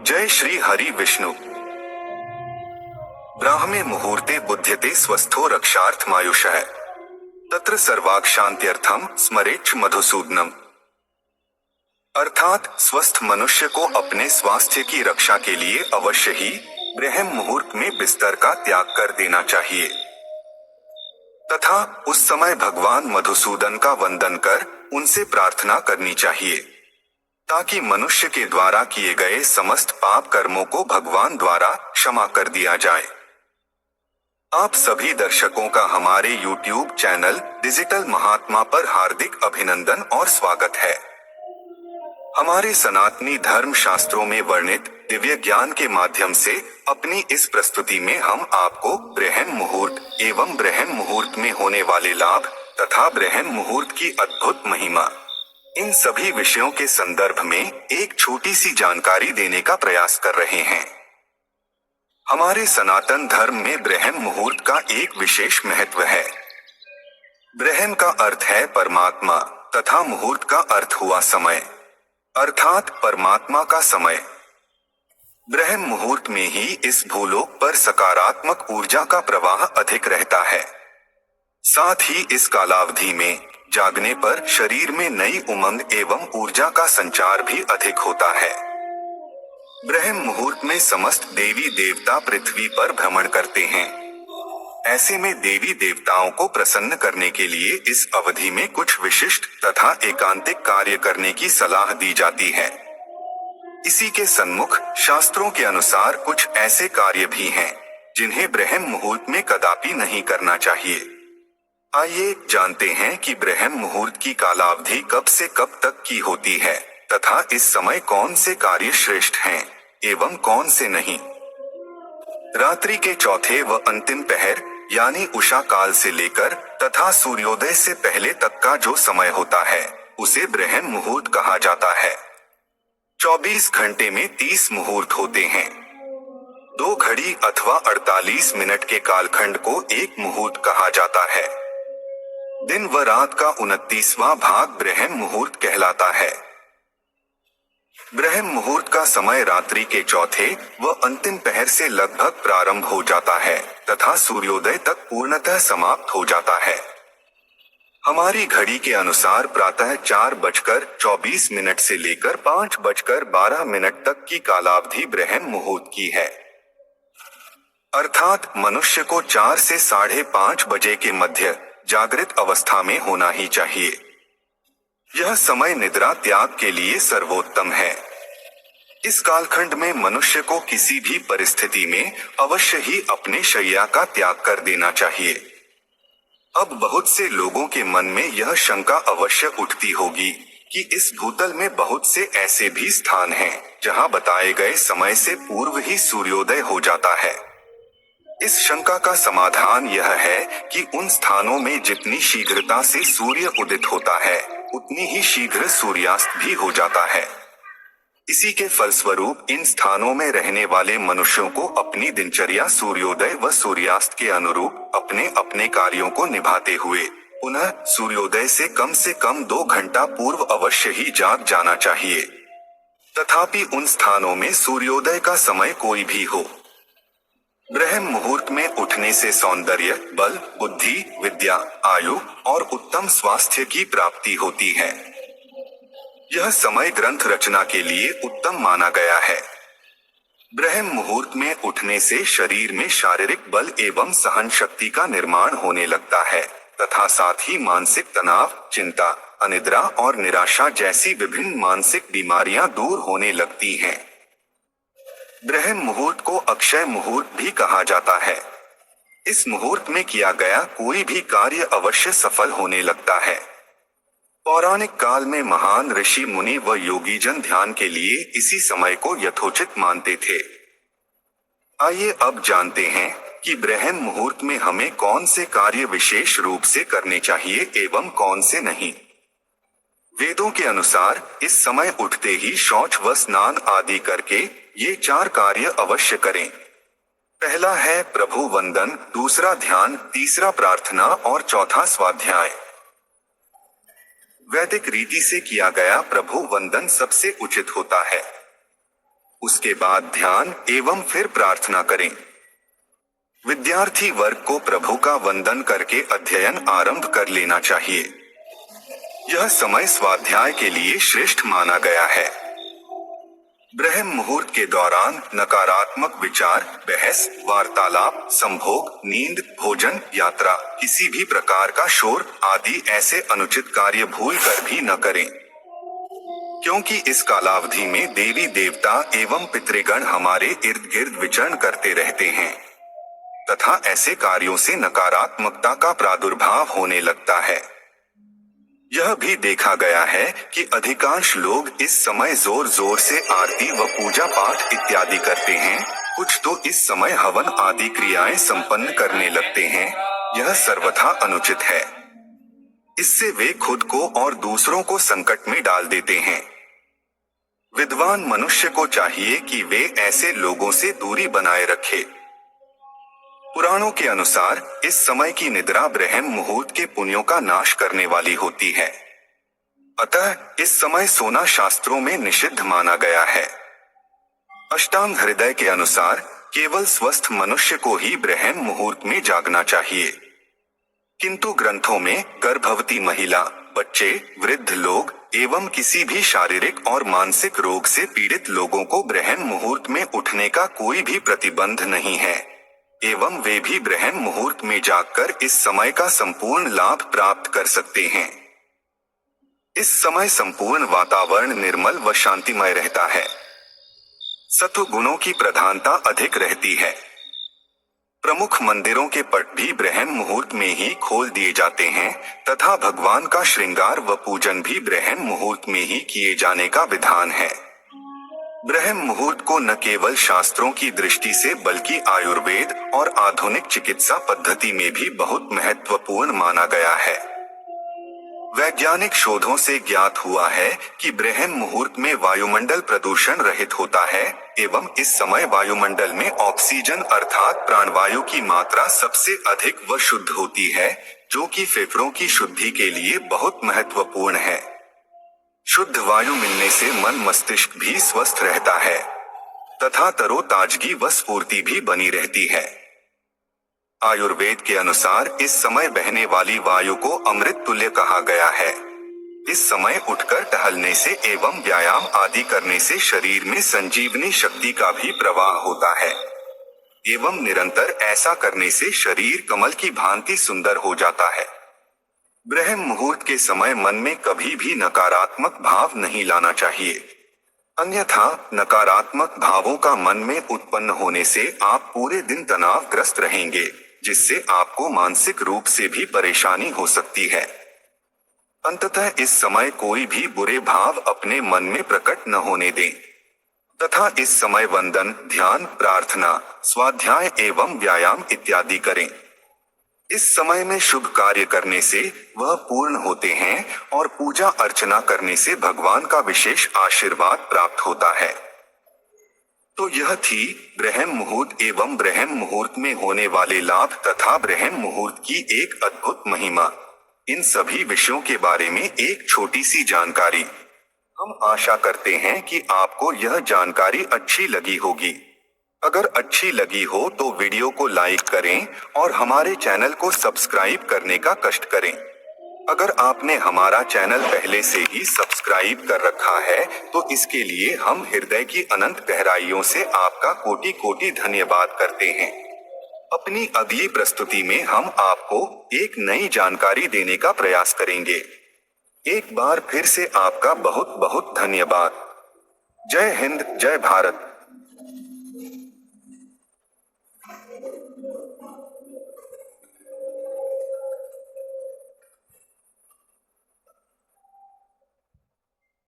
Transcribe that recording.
जय श्री हरि विष्णु। ब्राह्मे मुहूर्ते बुध्यते स्वस्थो रक्षार्थमायुषः तत्र सर्वाक्षान्त्यर्थम स्मरेच्छ मधुसूदनम। अर्थात स्वस्थ मनुष्य को अपने स्वास्थ्य की रक्षा के लिए अवश्य ही ब्रह्म मुहूर्त में बिस्तर का त्याग कर देना चाहिए तथा उस समय भगवान मधुसूदन का वंदन कर उनसे प्रार्थना करनी चाहिए ताकि मनुष्य के द्वारा किए गए समस्त पाप कर्मों को भगवान द्वारा क्षमा कर दिया जाए। आप सभी दर्शकों का हमारे YouTube चैनल डिजिटल महात्मा पर हार्दिक अभिनंदन और स्वागत है। हमारे सनातनी धर्म शास्त्रों में वर्णित दिव्य ज्ञान के माध्यम से अपनी इस प्रस्तुति में हम आपको ब्रह्म मुहूर्त एवं ब्रह्म मुहूर्त में होने वाले लाभ तथा ब्रह्म मुहूर्त की अद्भुत महिमा, इन सभी विषयों के संदर्भ में एक छोटी सी जानकारी देने का प्रयास कर रहे हैं। हमारे सनातन धर्म में ब्रह्म मुहूर्त का एक विशेष महत्व है। ब्रह्म का अर्थ है परमात्मा तथा मुहूर्त का अर्थ हुआ समय, अर्थात परमात्मा का समय। ब्रह्म मुहूर्त में ही इस भूलोक पर सकारात्मक ऊर्जा का प्रवाह अधिक रहता है। साथ ही इस कालावधि में जागने पर शरीर में नई उमंग एवं ऊर्जा का संचार भी अधिक होता है। ब्रह्म मुहूर्त में समस्त देवी देवता पृथ्वी पर भ्रमण करते हैं। ऐसे में देवी देवताओं को प्रसन्न करने के लिए इस अवधि में कुछ विशिष्ट तथा एकांतिक कार्य करने की सलाह दी जाती है। इसी के सन्मुख शास्त्रों के अनुसार कुछ ऐसे कार्य भी हैं जिन्हें ब्रह्म मुहूर्त में कदापि नहीं करना चाहिए। आइए जानते हैं कि ब्रह्म मुहूर्त की कालावधि कब से कब तक की होती है तथा इस समय कौन से कार्य श्रेष्ठ हैं एवं कौन से नहीं। रात्रि के चौथे व अंतिम पहर यानी उषा काल से लेकर तथा सूर्योदय से पहले तक का जो समय होता है उसे ब्रह्म मुहूर्त कहा जाता है। 24 घंटे में 30 मुहूर्त होते हैं। 2 घड़ी अथवा 48 मिनट के कालखंड को एक मुहूर्त कहा जाता है। दिन व रात का 29वां भाग ब्रह्म मुहूर्त कहलाता है। ब्रह्म मुहूर्त का समय रात्रि के चौथे व अंतिम पहर से लगभग प्रारंभ हो जाता है तथा सूर्योदय तक पूर्णतः समाप्त हो जाता है। हमारी घड़ी के अनुसार प्रातः 4:24 से लेकर 5:12 तक की कालावधि ब्रह्म मुहूर्त की है। अर्थात मनुष्य को 4 से 5:30 बजे के मध्य जागृत अवस्था में होना ही चाहिए। यह समय निद्रा त्याग के लिए सर्वोत्तम है। इस कालखंड में मनुष्य को किसी भी परिस्थिति में अवश्य ही अपने शैया का त्याग कर देना चाहिए। अब बहुत से लोगों के मन में यह शंका अवश्य उठती होगी कि इस भूतल में बहुत से ऐसे भी स्थान हैं जहां बताए गए समय से पूर्व ही सूर्योदय हो जाता है। इस शंका का समाधान यह है कि उन स्थानों में जितनी शीघ्रता से सूर्य उदित होता है उतनी ही शीघ्र सूर्यास्त भी हो जाता है। इसी के फलस्वरूप इन स्थानों में रहने वाले मनुष्यों को अपनी दिनचर्या सूर्योदय व सूर्यास्त के अनुरूप अपने अपने कार्यों को निभाते हुए पुनः सूर्योदय से कम 2 घंटा पूर्व अवश्य ही जाग जाना चाहिए। तथापि उन स्थानों में सूर्योदय का समय कोई भी हो, ब्रह्म मुहूर्त में उठने से सौंदर्य, बल, बुद्धि, विद्या, आयु और उत्तम स्वास्थ्य की प्राप्ति होती है। यह समय ग्रंथ रचना के लिए उत्तम माना गया है। ब्रह्म मुहूर्त में उठने से शरीर में शारीरिक बल एवं सहन शक्ति का निर्माण होने लगता है तथा साथ ही मानसिक तनाव, चिंता, अनिद्रा और निराशा जैसी विभिन्न मानसिक बीमारियां दूर होने लगती हैं। ब्रह्म मुहूर्त को अक्षय मुहूर्त भी कहा जाता है। इस मुहूर्त में किया गया कोई भी कार्य अवश्य सफल होने लगता है। पौराणिक काल में महान ऋषि मुनि व योगीजन ध्यान के लिए इसी समय को यथोचित मानते थे। आइए अब जानते हैं कि ब्रह्म मुहूर्त में हमें कौन से कार्य विशेष रूप से करने चाहिए एवं कौन से नहीं। वेदों के अनुसार इस समय उठते ही शौच व स्नान आदि करके ये 4 कार्य अवश्य करें। पहला है प्रभु वंदन, दूसरा ध्यान, तीसरा प्रार्थना और चौथा स्वाध्याय। वैदिक रीति से किया गया प्रभु वंदन सबसे उचित होता है। उसके बाद ध्यान एवं फिर प्रार्थना करें। विद्यार्थी वर्ग को प्रभु का वंदन करके अध्ययन आरंभ कर लेना चाहिए। यह समय स्वाध्याय के लिए श्रेष्ठ माना गया है। ब्रह्म मुहूर्त के दौरान नकारात्मक विचार, बहस, वार्तालाप, संभोग, नींद, भोजन, यात्रा, किसी भी प्रकार का शोर आदि ऐसे अनुचित कार्य भूल कर भी न करें, क्योंकि इस कालावधि में देवी देवता एवं पितृगण हमारे इर्द गिर्द विचरण करते रहते हैं तथा ऐसे कार्यों से नकारात्मकता का प्रादुर्भाव होने लगता है। यह भी देखा गया है कि अधिकांश लोग इस समय जोर जोर से आरती व पूजा पाठ इत्यादि करते हैं। कुछ तो इस समय हवन आदि क्रियाएं संपन्न करने लगते हैं। यह सर्वथा अनुचित है। इससे वे खुद को और दूसरों को संकट में डाल देते हैं। विद्वान मनुष्य को चाहिए कि वे ऐसे लोगों से दूरी बनाए रखे। पुराणों के अनुसार इस समय की निद्रा ब्रह्म मुहूर्त के पुण्यों का नाश करने वाली होती है। अतः इस समय सोना शास्त्रों में निषिद्ध माना गया है। अष्टांग हृदय के अनुसार केवल स्वस्थ मनुष्य को ही ब्रह्म मुहूर्त में जागना चाहिए, किंतु ग्रंथों में गर्भवती महिला, बच्चे, वृद्ध लोग एवं किसी भी शारीरिक और मानसिक रोग से पीड़ित लोगों को ब्रह्म मुहूर्त में उठने का कोई भी प्रतिबंध नहीं है एवं वे भी ब्रह्म मुहूर्त में जागकर इस समय का संपूर्ण लाभ प्राप्त कर सकते हैं। इस समय संपूर्ण वातावरण निर्मल व शांतिमय रहता है। सत्व गुणों की प्रधानता अधिक रहती है। प्रमुख मंदिरों के पट भी ब्रह्म मुहूर्त में ही खोल दिए जाते हैं तथा भगवान का श्रृंगार व पूजन भी ब्रह्म मुहूर्त में ही किए जाने का विधान है। ब्रह्म मुहूर्त को न केवल शास्त्रों की दृष्टि से बल्कि आयुर्वेद और आधुनिक चिकित्सा पद्धति में भी बहुत महत्वपूर्ण माना गया है। वैज्ञानिक शोधों से ज्ञात हुआ है कि ब्रह्म मुहूर्त में वायुमंडल प्रदूषण रहित होता है एवं इस समय वायुमंडल में ऑक्सीजन अर्थात प्राणवायु की मात्रा सबसे अधिक व शुद्ध होती है, जो कि फेफड़ों की शुद्धि के लिए बहुत महत्वपूर्ण है। शुद्ध वायु मिलने से मन मस्तिष्क भी स्वस्थ रहता है तथा तरोताजगी व स्फूर्ति भी बनी रहती है। आयुर्वेद के अनुसार इस समय बहने वाली वायु को अमृत तुल्य कहा गया है। इस समय उठकर टहलने से एवं व्यायाम आदि करने से शरीर में संजीवनी शक्ति का भी प्रवाह होता है एवं निरंतर ऐसा करने से शरीर कमल की भांति सुंदर हो जाता है। ब्रह्म मुहूर्त के समय मन में कभी भी नकारात्मक भाव नहीं लाना चाहिए, अन्यथा नकारात्मक भावों का मन में उत्पन्न होने से आप पूरे दिन तनावग्रस्त रहेंगे, जिससे आपको मानसिक रूप से भी परेशानी हो सकती है। अंततः इस समय कोई भी बुरे भाव अपने मन में प्रकट न होने दें तथा इस समय वंदन, ध्यान, प्रार्थना, स्वाध्याय एवं व्यायाम इत्यादि करें। इस समय में शुभ कार्य करने से वह पूर्ण होते हैं और पूजा अर्चना करने से भगवान का विशेष आशीर्वाद प्राप्त होता है। तो यह थी ब्रह्म मुहूर्त एवं ब्रह्म मुहूर्त में होने वाले लाभ तथा ब्रह्म मुहूर्त की एक अद्भुत महिमा। इन सभी विषयों के बारे में एक छोटी सी जानकारी। हम आशा करते हैं कि आपको यह जानकारी अच्छी लगी होगी। अगर अच्छी लगी हो तो वीडियो को लाइक करें और हमारे चैनल को सब्सक्राइब करने का कष्ट करें। अगर आपने हमारा चैनल पहले से ही सब्सक्राइब कर रखा है तो इसके लिए हम हृदय की अनंत गहराइयों से आपका कोटि कोटि धन्यवाद करते हैं। अपनी अगली प्रस्तुति में हम आपको एक नई जानकारी देने का प्रयास करेंगे। एक बार फिर से आपका बहुत बहुत धन्यवाद। जय हिंद, जय भारत।